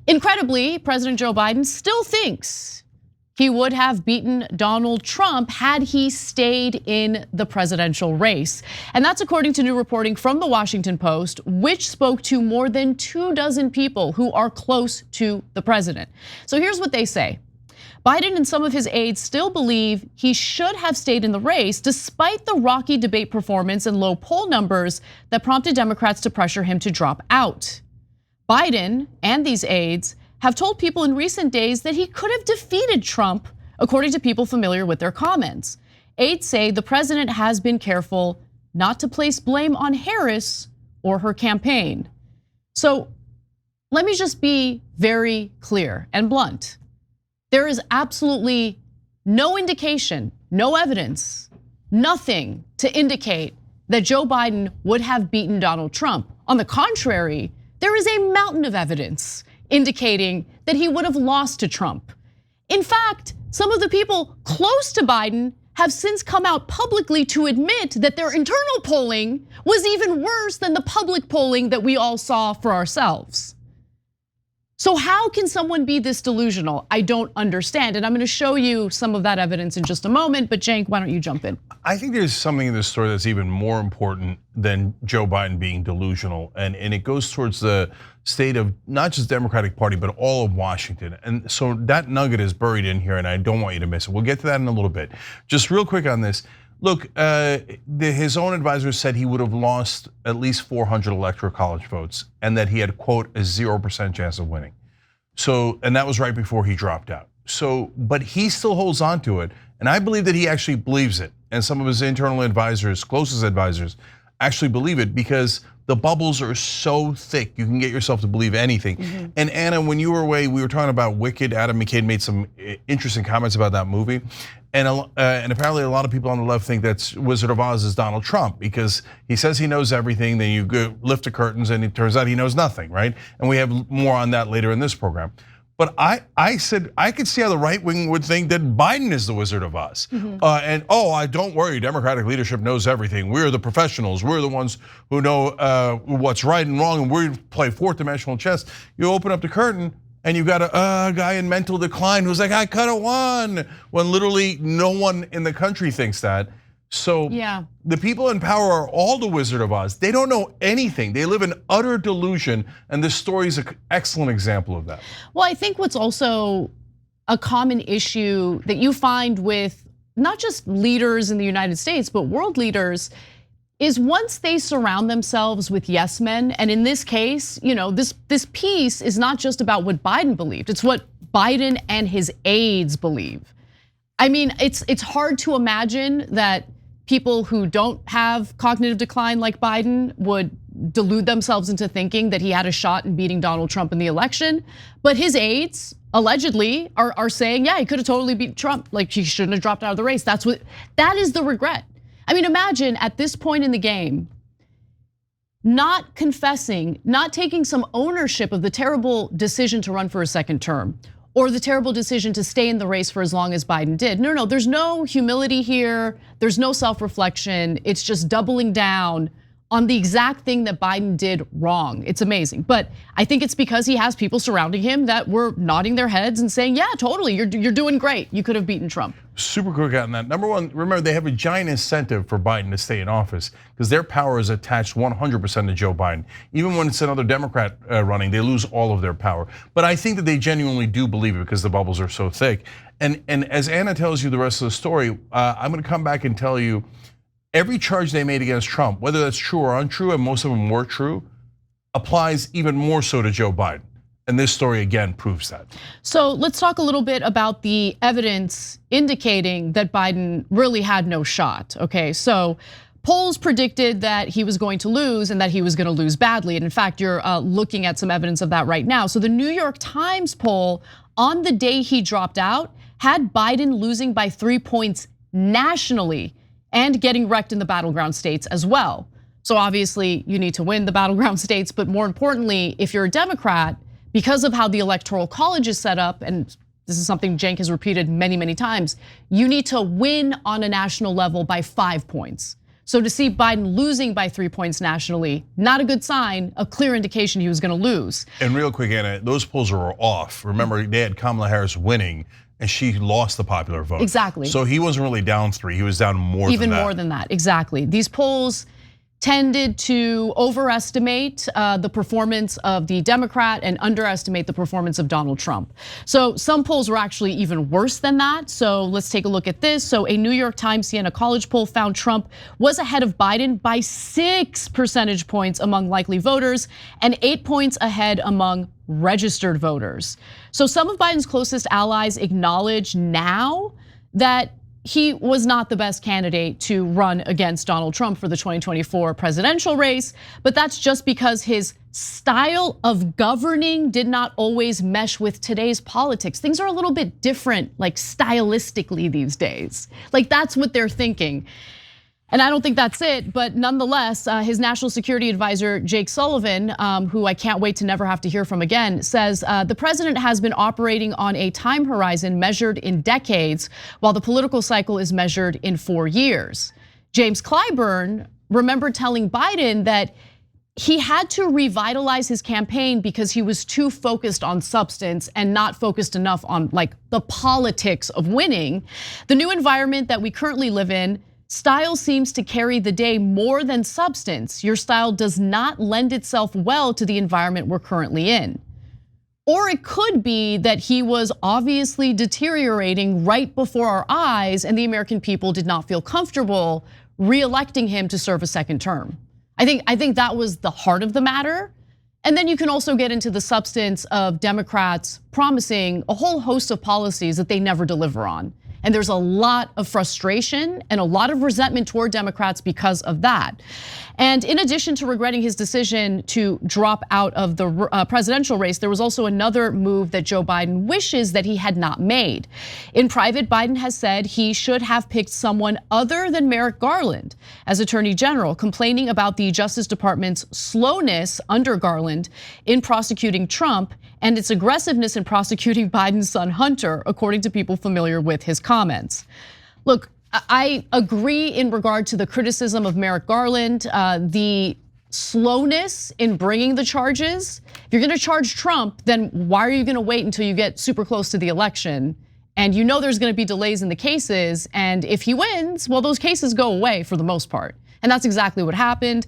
Incredibly, President Joe Biden still thinks he would have beaten Donald Trump had he stayed in the presidential race. And that's according to new reporting from the Washington Post, which spoke to more than 24 people who are close to the president. So here's what they say. Biden and some of his aides still believe he should have stayed in the race despite the rocky debate performance and low poll numbers that prompted Democrats to pressure him to drop out. Biden and these aides have told people in recent days that he could have defeated Trump, according to people familiar with their comments. Aides say the president has been careful not to place blame on Harris or her campaign. So let me just be very clear and blunt. There is absolutely no indication, no evidence, nothing to indicate that Joe Biden would have beaten Donald Trump. On the contrary, there is a mountain of evidence indicating that he would have lost to Trump. In fact, some of the people close to Biden have since come out publicly to admit that their internal polling was even worse than the public polling that we all saw for ourselves. So how can someone be this delusional? I don't understand. And I'm gonna show you some of that evidence in just a moment, but Cenk, why don't you jump in? I think there's something in this story that's even more important than Joe Biden being delusional. And it goes towards the state of not just Democratic Party, but all of Washington. And so that nugget is buried in here and I don't want you to miss it. We'll get to that in a little bit. Just real quick on this. Look, his own advisors said he would have lost at least 400 electoral college votes and that he had, quote, a 0% chance of winning. So, and that was right before he dropped out. So, but he still holds on to it. And I believe that he actually believes it. And some of his internal advisors, closest advisors, actually believe it because the bubbles are so thick, you can get yourself to believe anything. And Anna, when you were away, we were talking about Wicked. Adam McCain made some interesting comments about that movie. And apparently a lot of people on the left think that's Wizard of Oz is Donald Trump because he says he knows everything, then you go lift the curtains and it turns out he knows nothing, right? And we have more on that later in this program. But I said I could see how the right wing would think that Biden is the Wizard of Oz. And I don't worry, Democratic leadership knows everything. We're the professionals. We're the ones who know what's right and wrong, and we play fourth dimensional chess. You open up the curtain and you've got a guy in mental decline who's like, I could have won, when literally no one in the country thinks that. So the people in power are all the Wizard of Oz. They don't know anything. They live in utter delusion, and this story is an excellent example of that. Well, I think what's also a common issue that you find with not just leaders in the United States, but world leaders, is once they surround themselves with yes men, and in this case, this piece is not just about what Biden believed, it's what Biden and his aides believe. I mean, it's hard to imagine that people who don't have cognitive decline like Biden would delude themselves into thinking that he had a shot in beating Donald Trump in the election. But his aides allegedly are saying, yeah, he could have totally beat Trump. Like he shouldn't have dropped out of the race. That is the regret. I mean, imagine at this point in the game, not confessing, not taking some ownership of the terrible decision to run for a second term, or the terrible decision to stay in the race for as long as Biden did. No, there's no humility here. There's no self-reflection. It's just doubling down on the exact thing that Biden did wrong. It's amazing. But I think it's because he has people surrounding him that were nodding their heads and saying, yeah, totally, you're doing great. You could have beaten Trump. Super quick on that. Number one, remember they have a giant incentive for Biden to stay in office because their power is attached 100% to Joe Biden. Even when it's another Democrat running, they lose all of their power. But I think that they genuinely do believe it because the bubbles are so thick. And as Anna tells you the rest of the story, I'm gonna come back and tell you, every charge they made against Trump, whether that's true or untrue, and most of them were true, applies even more so to Joe Biden. And this story again proves that. So let's talk a little bit about the evidence indicating that Biden really had no shot. Okay, so polls predicted that he was going to lose and that he was going to lose badly. And in fact, you're looking at some evidence of that right now. So the New York Times poll on the day he dropped out had Biden losing by 3 points nationally and getting wrecked in the battleground states as well. So obviously you need to win the battleground states, but more importantly, if you're a Democrat, because of how the Electoral College is set up, and this is something Cenk has repeated many, many times, you need to win on a national level by 5 points. So to see Biden losing by 3 points nationally, not a good sign, a clear indication he was gonna lose. And real quick, Anna, those polls are off. Remember, they had Kamala Harris winning, and she lost the popular vote. Exactly. So he wasn't really down 3, he was down more Even than that. more than that, exactly. These polls tended to overestimate the performance of the Democrat and underestimate the performance of Donald Trump. So some polls were actually even worse than that. So let's take a look at this. So a New York Times Siena College poll found Trump was ahead of Biden by 6 percentage points among likely voters and 8 points ahead among registered voters. So some of Biden's closest allies acknowledge now that he was not the best candidate to run against Donald Trump for the 2024 presidential race, but that's just because his style of governing did not always mesh with today's politics. Things are a little bit different, like stylistically these days. Like that's what they're thinking. And I don't think that's it, but nonetheless, his national security advisor, Jake Sullivan, who I can't wait to never have to hear from again, says the president has been operating on a time horizon measured in decades, while the political cycle is measured in 4 years. James Clyburn remembered telling Biden that he had to revitalize his campaign because he was too focused on substance and not focused enough on like the politics of winning. The new environment that we currently live in, style seems to carry the day more than substance. Your style does not lend itself well to the environment we're currently in. Or it could be that he was obviously deteriorating right before our eyes and the American people did not feel comfortable re-electing him to serve a second term. I think that was the heart of the matter. And then you can also get into the substance of Democrats promising a whole host of policies that they never deliver on. And there's a lot of frustration and a lot of resentment toward Democrats because of that. And in addition to regretting his decision to drop out of the presidential race, there was also another move that Joe Biden wishes that he had not made. In private, Biden has said he should have picked someone other than Merrick Garland as Attorney General, complaining about the Justice Department's slowness under Garland in prosecuting Trump and its aggressiveness in prosecuting Biden's son Hunter, according to people familiar with his comments. Look, I agree in regard to the criticism of Merrick Garland, the slowness in bringing the charges. If you're gonna charge Trump, then why are you gonna wait until you get super close to the election? And you know there's gonna be delays in the cases, and if he wins, well, those cases go away for the most part. And that's exactly what happened.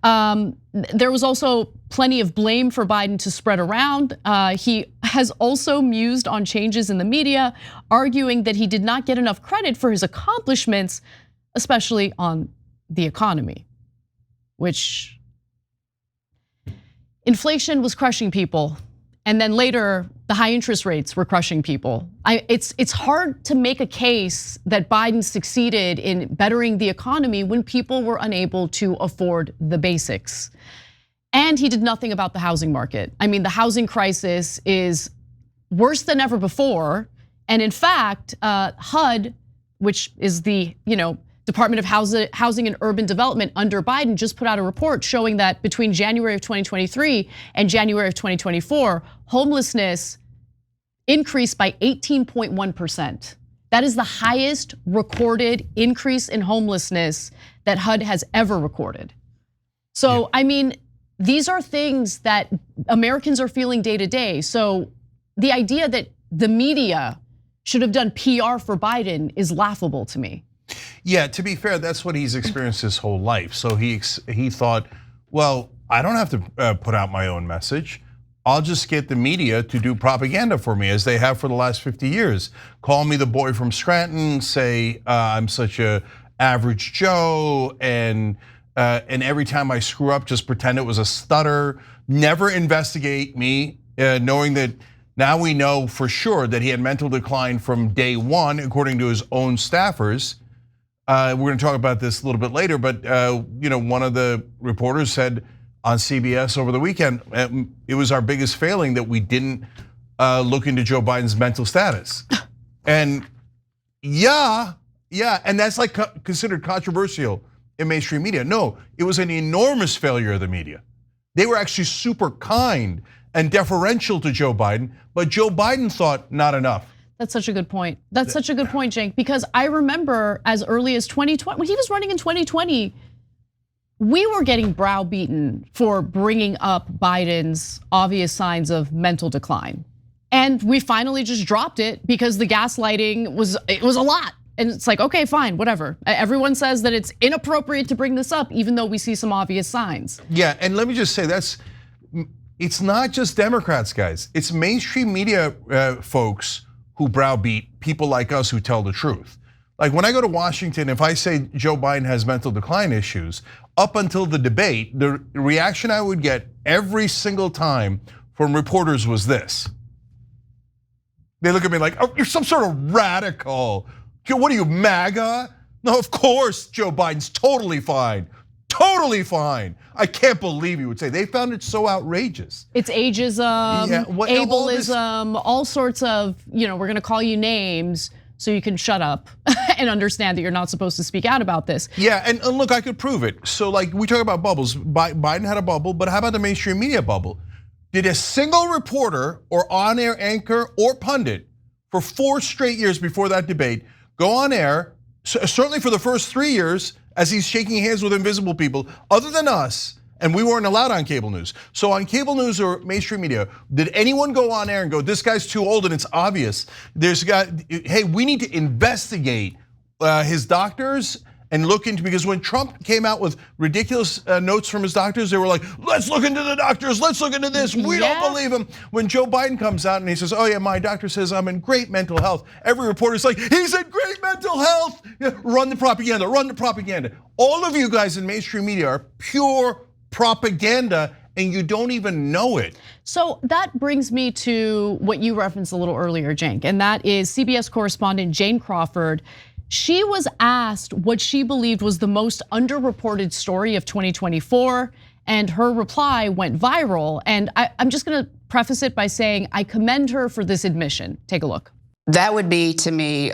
There was also plenty of blame for Biden to spread around. He has also mused on changes in the media, arguing that he did not get enough credit for his accomplishments, especially on the economy, which inflation was crushing people. And then later, the high interest rates were crushing people. It's hard to make a case that Biden succeeded in bettering the economy when people were unable to afford the basics. And he did nothing about the housing market. I mean, the housing crisis is worse than ever before. And in fact, HUD, which is the Department of Housing and Urban Development under Biden, just put out a report showing that between January of 2023 and January of 2024, homelessness increased by 18.1%. That is the highest recorded increase in homelessness that HUD has ever recorded. So, I mean, these are things that Americans are feeling day to day. So the idea that the media should have done PR for Biden is laughable to me. Yeah, to be fair, that's what he's experienced his whole life. So he thought, well, I don't have to put out my own message. I'll just get the media to do propaganda for me, as they have for the last 50 years. Call me the boy from Scranton, say I'm such a average Joe, and every time I screw up, just pretend it was a stutter. Never investigate me, knowing that now we know for sure that he had mental decline from day one, according to his own staffers. We're going to talk about this a little bit later, but one of the reporters said on CBS over the weekend, it was our biggest failing that we didn't look into Joe Biden's mental status. And yeah, and that's like considered controversial in mainstream media. No, it was an enormous failure of the media. They were actually super kind and deferential to Joe Biden, but Joe Biden thought not enough. That's such a good point. That's such a good point, Cenk, because I remember as early as 2020, when he was running in 2020, we were getting browbeaten for bringing up Biden's obvious signs of mental decline. And we finally just dropped it because the gaslighting was a lot. And it's like, okay, fine, whatever. Everyone says that it's inappropriate to bring this up, even though we see some obvious signs. Yeah, and let me just say it's not just Democrats, guys. It's mainstream media folks who browbeat people like us who tell the truth. Like when I go to Washington, if I say Joe Biden has mental decline issues, up until the debate, the reaction I would get every single time from reporters was this. They look at me like, oh, you're some sort of radical. What are you, MAGA? No, of course Joe Biden's totally fine. Totally fine. I can't believe you would say. They found it so outrageous. It's ageism, ableism, all sorts of, we're gonna call you names so you can shut up and understand that you're not supposed to speak out about this. Yeah, and look, I could prove it. So like we talk about bubbles, Biden had a bubble, but how about the mainstream media bubble? Did a single reporter or on-air anchor or pundit for 4 straight years before that debate go on air, certainly for the first 3 years, as he's shaking hands with invisible people, other than us, and we weren't allowed on cable news. So on cable news or mainstream media, did anyone go on air and go, this guy's too old and it's obvious? Hey, we need to investigate his doctors and look into, because when Trump came out with ridiculous notes from his doctors, they were like, let's look into the doctors, let's look into this, we don't believe him. When Joe Biden comes out and he says, oh yeah, my doctor says I'm in great mental health, every reporter's like, he's in great mental health. Run the propaganda, run the propaganda. All of you guys in mainstream media are pure propaganda and you don't even know it. So that brings me to what you referenced a little earlier, Cenk, and that is CBS correspondent Jane Crawford. She was asked what she believed was the most underreported story of 2024, and her reply went viral. And I'm just gonna preface it by saying I commend her for this admission. Take a look. That would be, to me,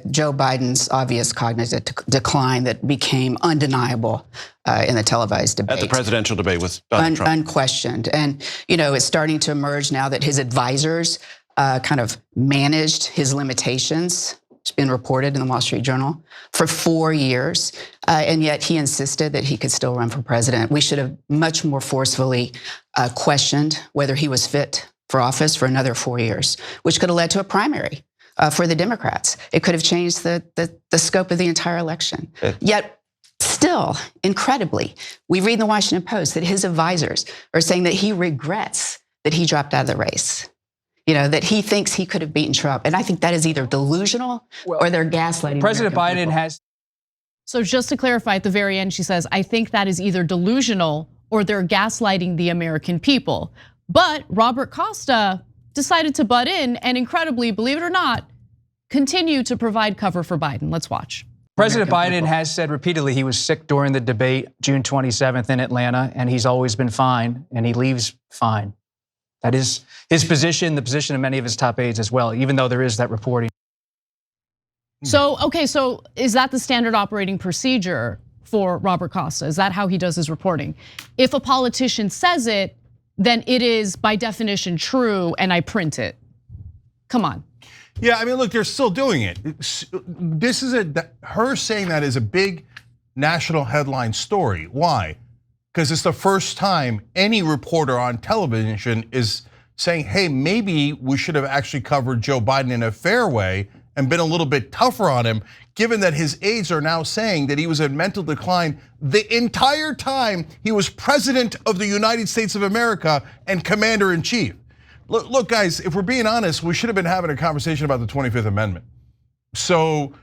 Joe Biden's obvious cognitive decline that became undeniable in the televised debate. At the presidential debate with Donald Trump. Unquestioned. And it's starting to emerge now that his advisors kind of managed his limitations. It's been reported in the Wall Street Journal for 4 years, and yet he insisted that he could still run for president. We should have much more forcefully questioned whether he was fit for office for another 4 years, which could have led to a primary for the Democrats. It could have changed the scope of the entire election. Yet, still, incredibly, we read in the Washington Post that his advisors are saying that he regrets that he dropped out of the race. That he thinks he could have beaten Trump. And I think that is either delusional or they're gaslighting. President Biden has. So just to clarify, at the very end, she says, I think that is either delusional or they're gaslighting the American people. But Robert Costa decided to butt in and incredibly, believe it or not, continue to provide cover for Biden. Let's watch. President Biden has said repeatedly he was sick during the debate June 27th in Atlanta, and he's always been fine, and he leaves fine. That is his position, the position of many of his top aides as well, even though there is that reporting. So, okay, so is that the standard operating procedure for Robert Costa? Is that how he does his reporting? If a politician says it, then it is by definition true and I print it. Come on. Yeah, I mean, look, they're still doing it. This is her saying that is a big national headline story. Why? Because it's the first time any reporter on television is saying, hey, maybe we should have actually covered Joe Biden in a fair way and been a little bit tougher on him, given that his aides are now saying that he was in mental decline the entire time he was president of the United States of America and commander in chief. Look, guys, if we're being honest, we should have been having a conversation about the 25th Amendment. So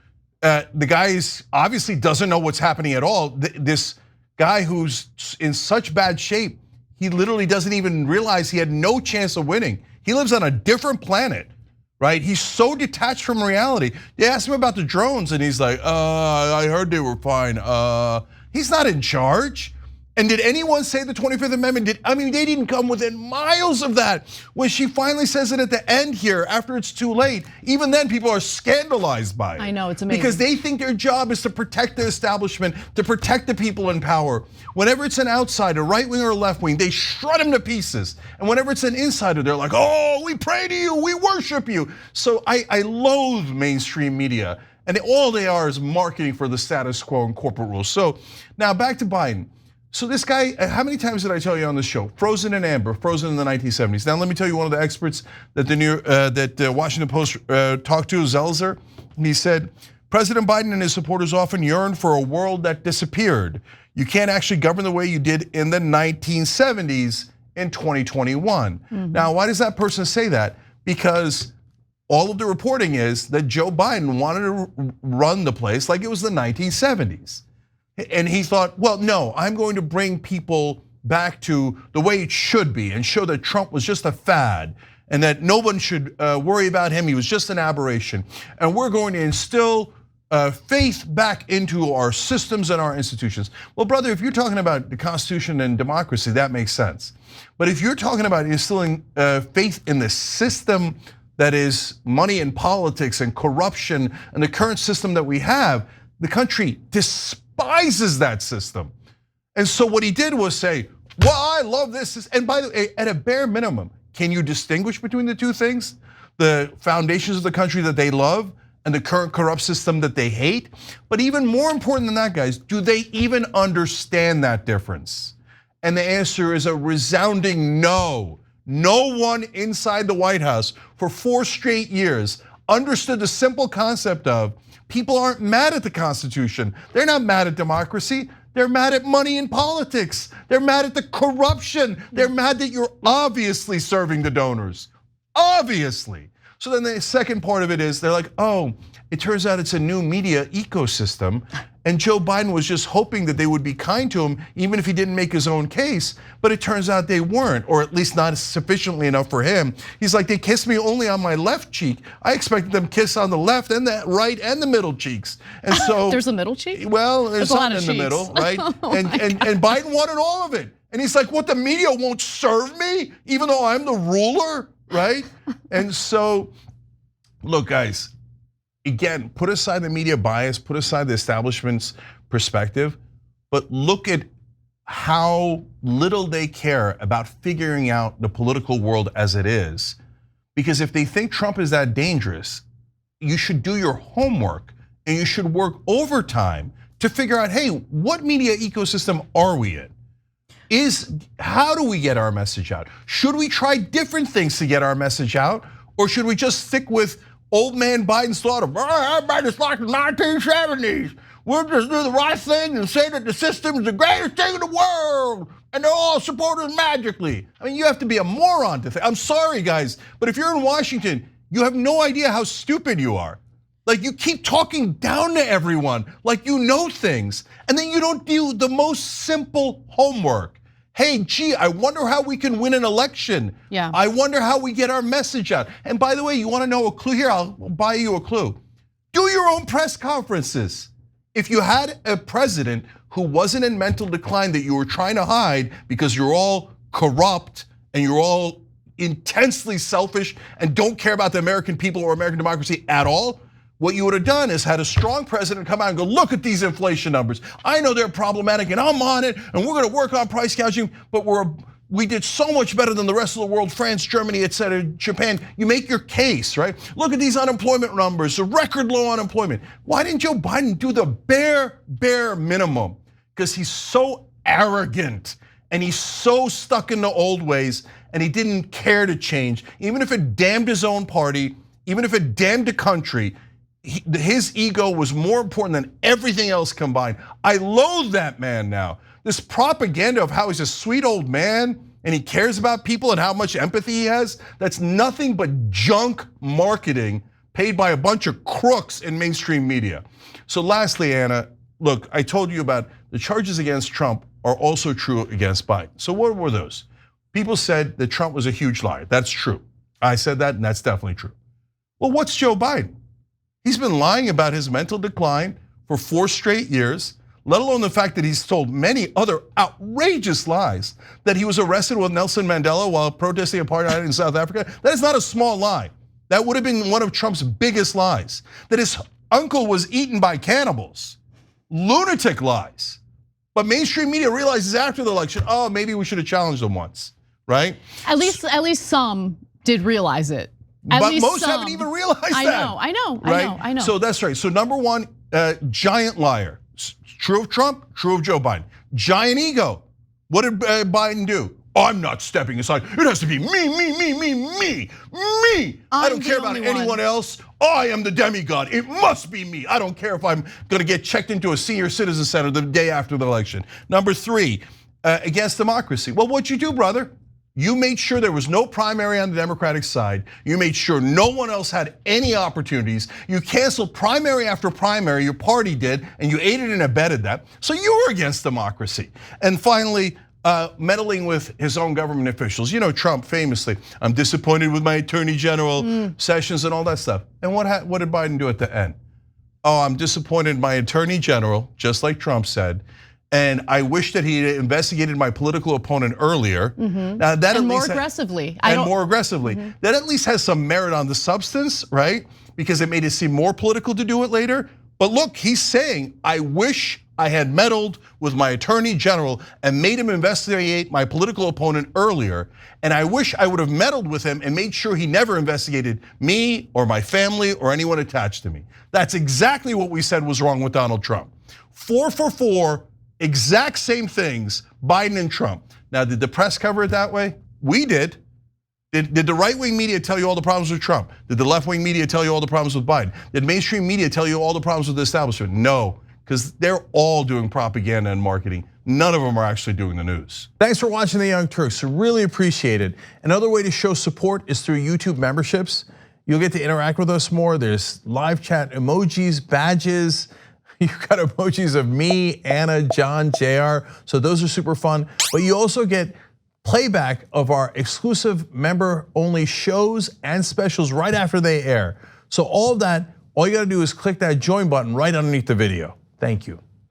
the guy obviously doesn't know what's happening at all. This guy who's in such bad shape, he literally doesn't even realize he had no chance of winning. He lives on a different planet, right? He's so detached from reality. They asked him about the drones and he's like, I heard they were fine. He's not in charge. And did anyone say the 25th Amendment? I mean, they didn't come within miles of that. When she finally says it at the end here, after it's too late, even then people are scandalized by it. I know, it's amazing. Because they think their job is to protect the establishment, to protect the people in power. Whenever it's an outsider, right wing or left wing, they shred him to pieces. And whenever it's an insider, they're like, oh, we pray to you, we worship you. So I loathe mainstream media. And all they are is marketing for the status quo and corporate rules. So now back to Biden. So this guy, how many times did I tell you on this show? Frozen in amber, frozen in the 1970s. Now let me tell you one of the experts that the Washington Post talked to, Zelzer. He said, President Biden and his supporters often yearn for a world that disappeared. You can't actually govern the way you did in the 1970s in 2021. Now, why does that person say that? Because all of the reporting is that Joe Biden wanted to run the place like it was the 1970s. And he thought, well, no, I'm going to bring people back to the way it should be and show that Trump was just a fad and that no one should worry about him. He was just an aberration. And we're going to instill faith back into our systems and our institutions. Well, brother, if you're talking about the Constitution and democracy, that makes sense. But if you're talking about instilling faith in the system that is money and politics and corruption and the current system that we have, the country despises that system. And so what he did was say, well, I love this. And by the way, at a bare minimum, can you distinguish between the two things? The foundations of the country that they love and the current corrupt system that they hate? But even more important than that, guys, do they even understand that difference? And the answer is a resounding no. No one inside the White House for 4 straight years understood the simple concept of people aren't mad at the Constitution. They're not mad at democracy. They're mad at money in politics. They're mad at the corruption. They're mad that you're obviously serving the donors. Obviously. So then the second part of it is they're like, oh, it turns out it's a new media ecosystem. And Joe Biden was just hoping that they would be kind to him, even if he didn't make his own case. But it turns out they weren't, or at least not sufficiently enough for him. He's like, they kissed me only on my left cheek. I expected them to kiss on the left and the right and the middle cheeks. And so there's a middle cheek? Well, there's something in the middle, right? And Biden wanted all of it. And he's like, what, the media won't serve me, even though I'm the ruler, right? And so, look, guys, again, put aside the media bias, put aside the establishment's perspective, but look at how little they care about figuring out the political world as it is. Because if they think Trump is that dangerous, you should do your homework and you should work overtime to figure out, hey, what media ecosystem are we in? How do we get our message out? Should we try different things to get our message out? Or should we just stick with old man Biden's thought of, everybody's like the 1970s. We'll just do the right thing and say that the system is the greatest thing in the world and they're all supported magically. I mean, you have to be a moron to think. I'm sorry, guys, but if you're in Washington, you have no idea how stupid you are. Like, you keep talking down to everyone like you know things, and then you don't do the most simple homework. Hey, gee, I wonder how we can win an election. Yeah. I wonder how we get our message out. And by the way, you want to know a clue here? I'll buy you a clue. Do your own press conferences. If you had a president who wasn't in mental decline that you were trying to hide because you're all corrupt and you're all intensely selfish and don't care about the American people or American democracy at all, what you would have done is had a strong president come out and go, look at these inflation numbers. I know they're problematic and I'm on it and we're gonna work on price gouging, but we did so much better than the rest of the world, France, Germany, et cetera, Japan. You make your case, right? Look at these unemployment numbers, a record low unemployment. Why didn't Joe Biden do the bare minimum? Because he's so arrogant and he's so stuck in the old ways and he didn't care to change. Even if it damned his own party, even if it damned the country, his ego was more important than everything else combined. I loathe that man now. This propaganda of how he's a sweet old man and he cares about people and how much empathy he has, that's nothing but junk marketing paid by a bunch of crooks in mainstream media. So lastly, Anna, look, I told you about the charges against Trump are also true against Biden. So what were those? People said that Trump was a huge liar. That's true. I said that and that's definitely true. Well, what's Joe Biden? He's been lying about his mental decline for 4 straight years, let alone the fact that he's told many other outrageous lies, that he was arrested with Nelson Mandela while protesting apartheid in South Africa. That is not a small lie. That would have been one of Trump's biggest lies. That his uncle was eaten by cannibals. Lunatic lies. But mainstream media realizes after the election, oh, maybe we should have challenged him once, right? At least some did realize it. But most haven't even realized that. I know. So that's right. So number one, giant liar. True of Trump, true of Joe Biden. Giant ego. What did Biden do? I'm not stepping aside. It has to be me. I don't care about anyone else. I am the demigod. It must be me. I don't care if I'm going to get checked into a senior citizen center the day after the election. Number 3, against democracy. Well, what'd you do, brother? You made sure there was no primary on the Democratic side. You made sure no one else had any opportunities. You canceled primary after primary, your party did, and you aided and abetted that. So you were against democracy. And finally, meddling with his own government officials. You know, Trump famously, I'm disappointed with my Attorney General Sessions and all that stuff. And what did Biden do at the end? Oh, I'm disappointed in my Attorney General, just like Trump said. And I wish that he had investigated my political opponent earlier. Now that and more aggressively. That at least has some merit on the substance, right? Because it made it seem more political to do it later. But look, he's saying, I wish I had meddled with my Attorney General and made him investigate my political opponent earlier. And I wish I would have meddled with him and made sure he never investigated me or my family or anyone attached to me. That's exactly what we said was wrong with Donald Trump. 4 for 4. Exact same things, Biden and Trump. Now, did the press cover it that way? We did. Did the right-wing media tell you all the problems with Trump? Did the left-wing media tell you all the problems with Biden? Did mainstream media tell you all the problems with the establishment? No, because they're all doing propaganda and marketing. None of them are actually doing the news. Thanks for watching The Young Turks. We really appreciate it. Another way to show support is through YouTube memberships. You'll get to interact with us more. There's live chat emojis, badges. You've got emojis of me, Anna, John, JR. So those are super fun. But you also get playback of our exclusive member-only shows and specials right after they air. So all of that, all you gotta do is click that join button right underneath the video. Thank you.